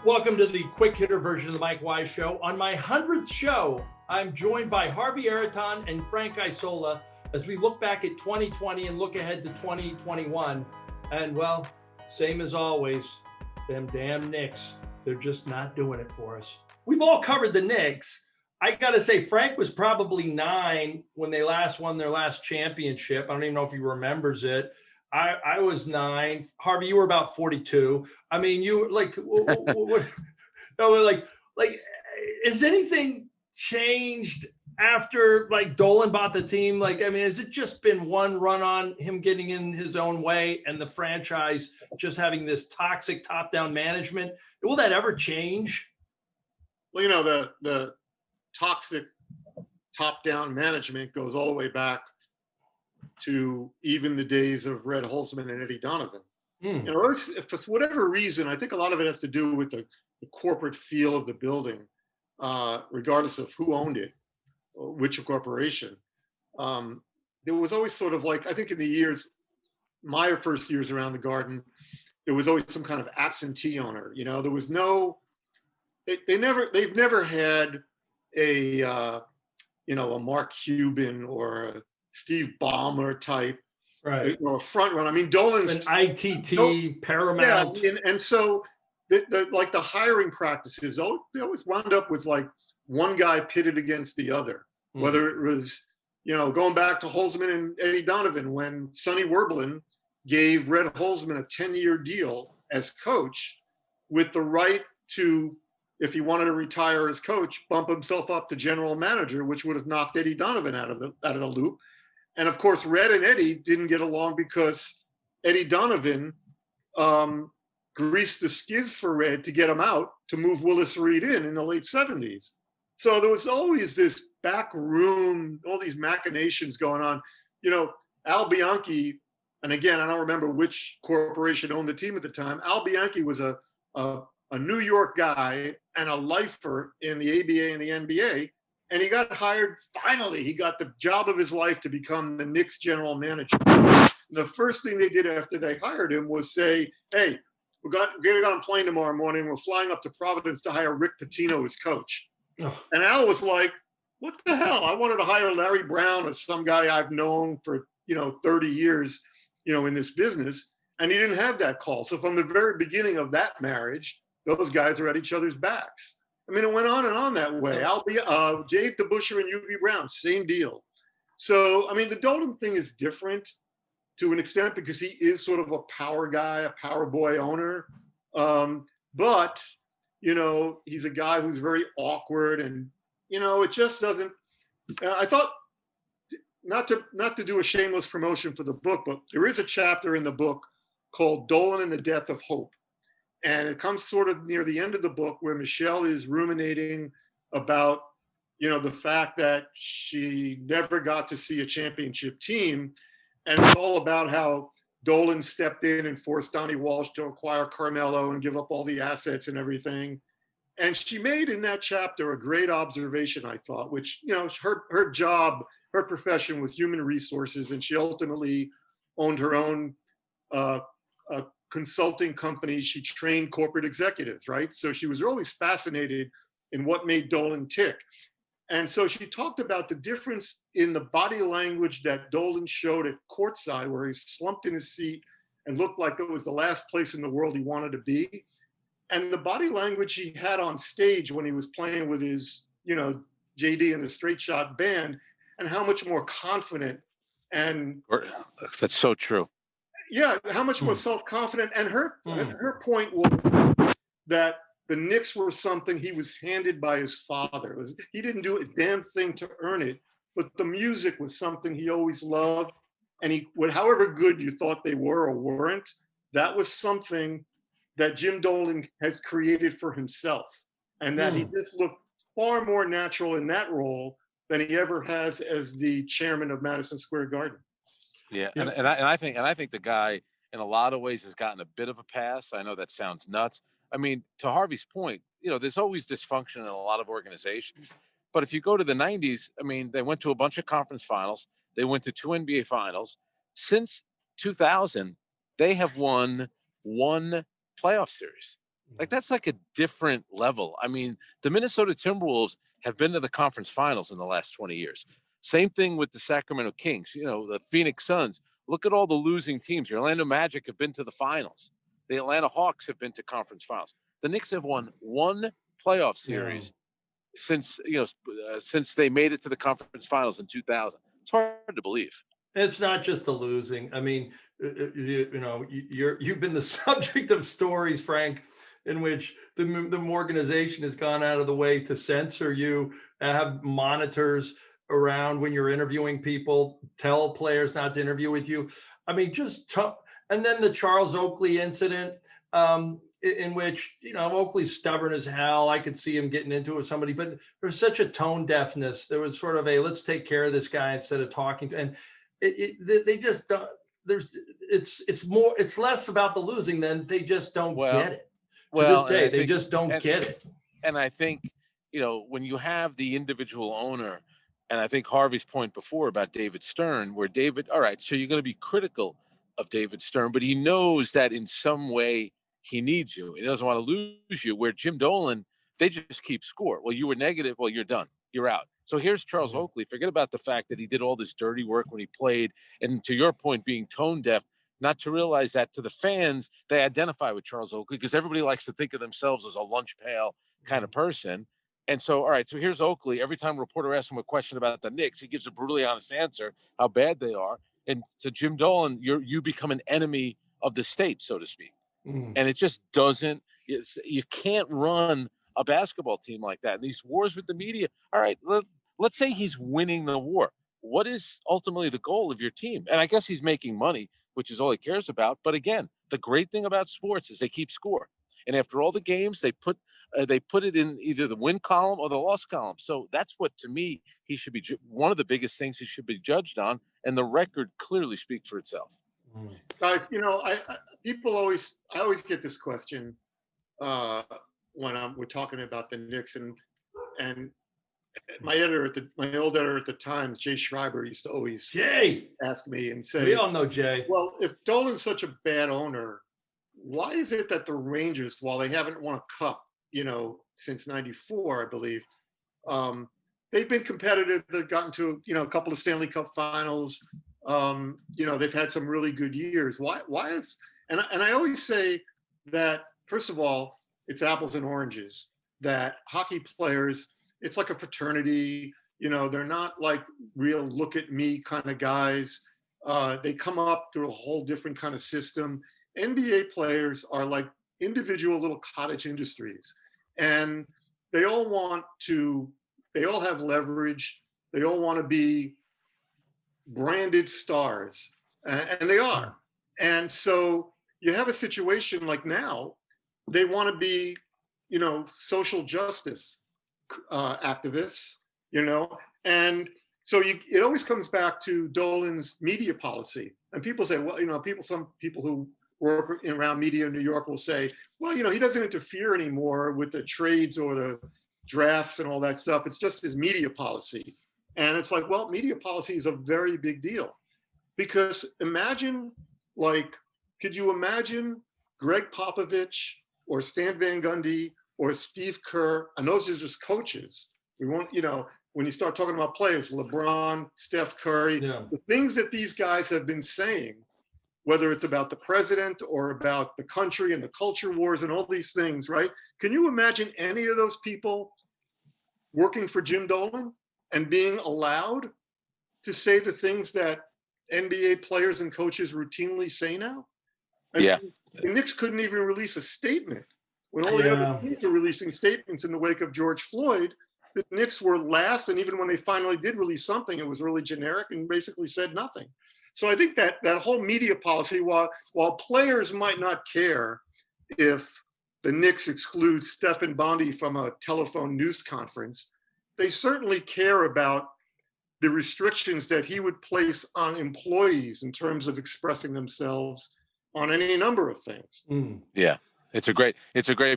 Welcome to the quick hitter version of the Mike Wise Show. On my 100th show, I'm joined by Harvey Araton and Frank Isola as we look back at 2020 and look ahead to 2021. And well, same as always, them damn Knicks, they're just not doing it for us. We've all covered the Knicks. I got to say, Frank was probably 9 when they last won their last championship. I don't even know if he remembers it. I was 9. Harvey, you were about 42. I mean, you like what? No, like, has anything changed after like Dolan bought the team? Like, I mean, has it just been one run on him getting in his own way and the franchise just having this toxic top-down management? Will that ever change? Well, you know, the toxic top-down management goes all the way back to even the days of Red Holzman and Eddie Donovan. You know, for whatever reason, I think a lot of it has to do with the corporate feel of the building, regardless of who owned it, or which corporation. There was always sort of like, I think in the years, my first years around the Garden, there was always some kind of absentee owner. You know, there was no, they've never had a, you know, a Mark Cuban or a Steve Ballmer type, right? Or a front run. I mean, Dolan's an ITT, Paramount, yeah, and so like the hiring practices, they always wound up with like one guy pitted against the other. Whether it was, you know, going back to Holzman and Eddie Donovan when Sonny Werblin gave Red Holzman a 10-year deal as coach, with the right to, if he wanted to retire as coach, bump himself up to general manager, which would have knocked Eddie Donovan out of the loop. And of course, Red and Eddie didn't get along because Eddie Donovan greased the skids for Red to get him out to move Willis Reed in the late 70s. So there was always this back room, all these machinations going on. You know, Al Bianchi, and again, I don't remember which corporation owned the team at the time. Al Bianchi was a New York guy and a lifer in the ABA and the NBA. And he got hired, finally, he got the job of his life to become the Knicks general manager. The first thing they did after they hired him was say, hey, we're going to get on a plane tomorrow morning. We're flying up to Providence to hire Rick Pitino as coach. Oh. And Al was like, what the hell? I wanted to hire Larry Brown as some guy I've known for, 30 years, in this business. And he didn't have that call. So from the very beginning of that marriage, those guys are at each other's backs. I mean, it went on and on that way. Dave DeBusschere and U.B. Brown, same deal. So, I mean, the Dolan thing is different to an extent because he is sort of a power guy, a power boy owner. But, he's a guy who's very awkward and, it just doesn't, I thought, not to do a shameless promotion for the book, but there is a chapter in the book called Dolan and the Death of Hope. And it comes sort of near the end of the book where Michelle is ruminating about, the fact that she never got to see a championship team. And it's all about how Dolan stepped in and forced Donnie Walsh to acquire Carmelo and give up all the assets and everything. And she made in that chapter a great observation, I thought, which, her job, her profession was human resources, and she ultimately owned her own consulting companies. She trained corporate executives, right? So she was always fascinated in what made Dolan tick. And so she talked about the difference in the body language that Dolan showed at courtside, where he slumped in his seat and looked like it was the last place in the world he wanted to be. And the body language he had on stage when he was playing with his, JD and the Straight Shot band, and how much more confident and... That's so true. Yeah, how much more self-confident. And her point was that the Knicks were something he was handed by his father. He didn't do a damn thing to earn it, but the music was something he always loved. And however good you thought they were or weren't, that was something that Jim Dolan has created for himself. And that he just looked far more natural in that role than he ever has as the chairman of Madison Square Garden. Yeah, and I think the guy in a lot of ways has gotten a bit of a pass. I know that sounds nuts. I mean, to Harvey's point, there's always dysfunction in a lot of organizations. But if you go to the 90s, I mean, they went to a bunch of conference finals. They went to 2 NBA finals. Since 2000, they have won 1 playoff series. Like that's like a different level. I mean, the Minnesota Timberwolves have been to the conference finals in the last 20 years. Same thing with the Sacramento Kings, the Phoenix Suns. Look at all the losing teams. Your Orlando Magic have been to the finals. The Atlanta Hawks have been to conference finals. The Knicks have won one playoff Yeah. series since they made it to the conference finals in 2000. It's hard to believe. It's not just the losing. I mean, you've been the subject of stories, Frank, in which the organization has gone out of the way to censor you, have monitors around when you're interviewing people, tell players not to interview with you. I mean, and then the Charles Oakley incident, in which Oakley's stubborn as hell. I could see him getting into it with somebody, but there's such a tone deafness. There was sort of let's take care of this guy instead of talking. And they just don't. It's less about the losing than they just don't get it. To this day, they just don't get it. And I think when you have the individual owner, and I think Harvey's point before about David Stern, where David, all right, so you're going to be critical of David Stern, but he knows that in some way he needs you. He doesn't want to lose you. Where Jim Dolan, they just keep score. Well, you were negative. Well, you're done. You're out. So here's Charles Oakley. Forget about the fact that he did all this dirty work when he played. And to your point, being tone deaf, not to realize that to the fans, they identify with Charles Oakley because everybody likes to think of themselves as a lunch pail kind of person. And so, all right, so here's Oakley. Every time a reporter asks him a question about the Knicks, he gives a brutally honest answer, how bad they are. And to Jim Dolan, you become an enemy of the state, so to speak. And it just doesn't, you can't run a basketball team like that. And these wars with the media, all right, let's say he's winning the war. What is ultimately the goal of your team? And I guess he's making money, which is all he cares about. But again, the great thing about sports is they keep score. And after all the games, they put it in either the win column or the loss column. So that's what, to me, he should be one of the biggest things he should be judged on. And the record clearly speaks for itself. Guys, I always get this question when we're talking about the Knicks, and my old editor at the Times, Jay Schreiber, used to always ask me and say, we all know Jay. Well, if Dolan's such a bad owner, why is it that the Rangers, while they haven't won a cup, since '94, I believe, they've been competitive. They've gotten to, a couple of Stanley Cup finals. They've had some really good years. Why is, and I always say that, first of all, it's apples and oranges, that hockey players, it's like a fraternity, they're not like real look at me kind of guys. They come up through a whole different kind of system. NBA players are like individual little cottage industries, and they all have leverage. They all want to be branded stars, and they are. And so you have a situation like now, they want to be, social justice activists, and so it always comes back to Dolan's media policy. And people say, well, some people who work around media in New York will say, well, he doesn't interfere anymore with the trades or the drafts and all that stuff. It's just his media policy. And it's like, well, media policy is a very big deal, because could you imagine Greg Popovich or Stan Van Gundy or Steve Kerr, and those are just coaches. We won't, when you start talking about players, LeBron, Steph Curry, the things that these guys have been saying, whether it's about the president or about the country and the culture wars and all these things, right? Can you imagine any of those people working for Jim Dolan and being allowed to say the things that NBA players and coaches routinely say now? The Knicks couldn't even release a statement. When all the other teams are releasing statements in the wake of George Floyd, the Knicks were last, and even when they finally did release something, it was really generic and basically said nothing. So I think that whole media policy, while players might not care if the Knicks exclude Stephen Bondy from a telephone news conference, they certainly care about the restrictions that he would place on employees in terms of expressing themselves on any number of things. Yeah. It's a great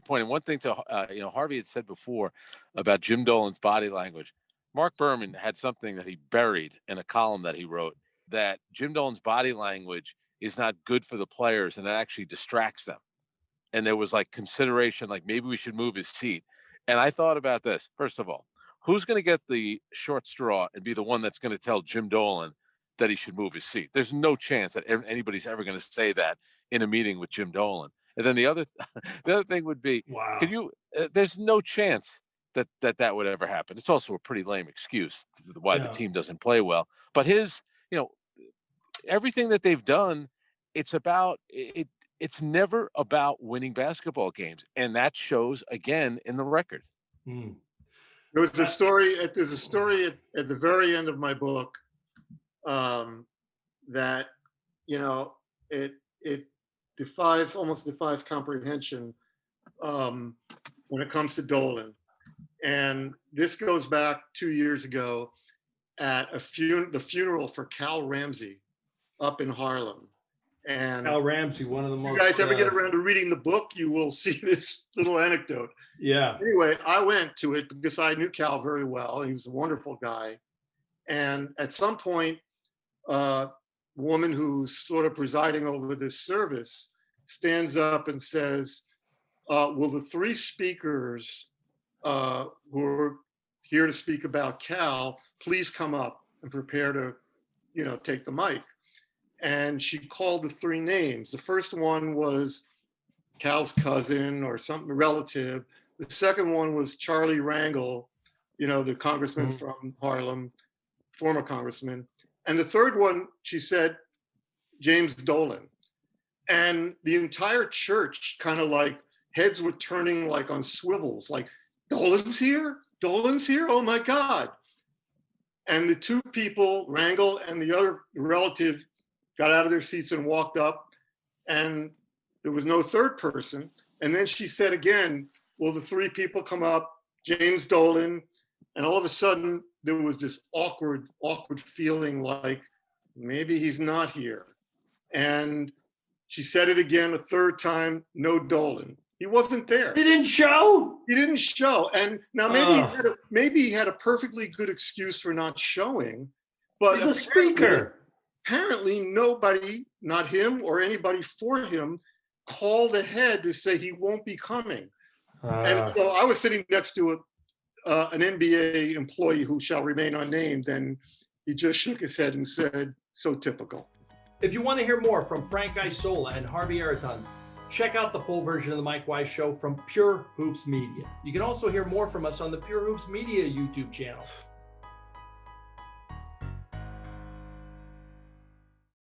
point. And one thing Harvey had said before about Jim Dolan's body language. Mark Berman had something that he buried in a column that he wrote, that Jim Dolan's body language is not good for the players and it actually distracts them. and there was like consideration, like maybe we should move his seat. And I thought about this. First of all, who's going to get the short straw and be the one that's going to tell Jim Dolan that he should move his seat? There's no chance that anybody's ever going to say that in a meeting with Jim Dolan. And then the other thing would be, Wow. can you? There's no chance that would ever happen. It's also a pretty lame excuse why the team doesn't play well. But his, everything that they've done, it's about it. It's never about winning basketball games, and that shows again in the record. Mm. There's a story at the very end of my book that it almost defies comprehension when it comes to Dolan. And this goes back 2 years ago at the funeral for Cal Ramsey up in Harlem. And Cal Ramsey, one of the most. You guys ever get around to reading the book, you will see this little anecdote. Yeah. Anyway, I went to it because I knew Cal very well. He was a wonderful guy. And at some point, a woman who's sort of presiding over this service stands up and says, will the three speakers who are here to speak about Cal, please come up and prepare to, take the mic. And she called the three names. The first one was Cal's cousin or something relative. The second one was Charlie Rangel, the congressman from Harlem, former congressman. And the third one, she said, James Dolan. And the entire church kind of like heads were turning like on swivels, like, Dolan's here? Dolan's here? Oh my God. And the two people, Rangel and the other relative, got out of their seats and walked up, and there was no third person. And then she said again, will the three people come up, James Dolan? And all of a sudden there was this awkward feeling like maybe he's not here. And she said it again a third time, no Dolan. He wasn't there. He didn't show? He didn't show. And now maybe he had a perfectly good excuse for not showing, but he's a speaker. Apparently nobody, not him or anybody for him, called ahead to say he won't be coming. And so I was sitting next to an NBA employee who shall remain unnamed, and he just shook his head and said, so typical. If you want to hear more from Frank Isola and Harvey Araton, check out the full version of the Mike Wise Show from Pure Hoops Media. You can also hear more from us on the Pure Hoops Media YouTube channel.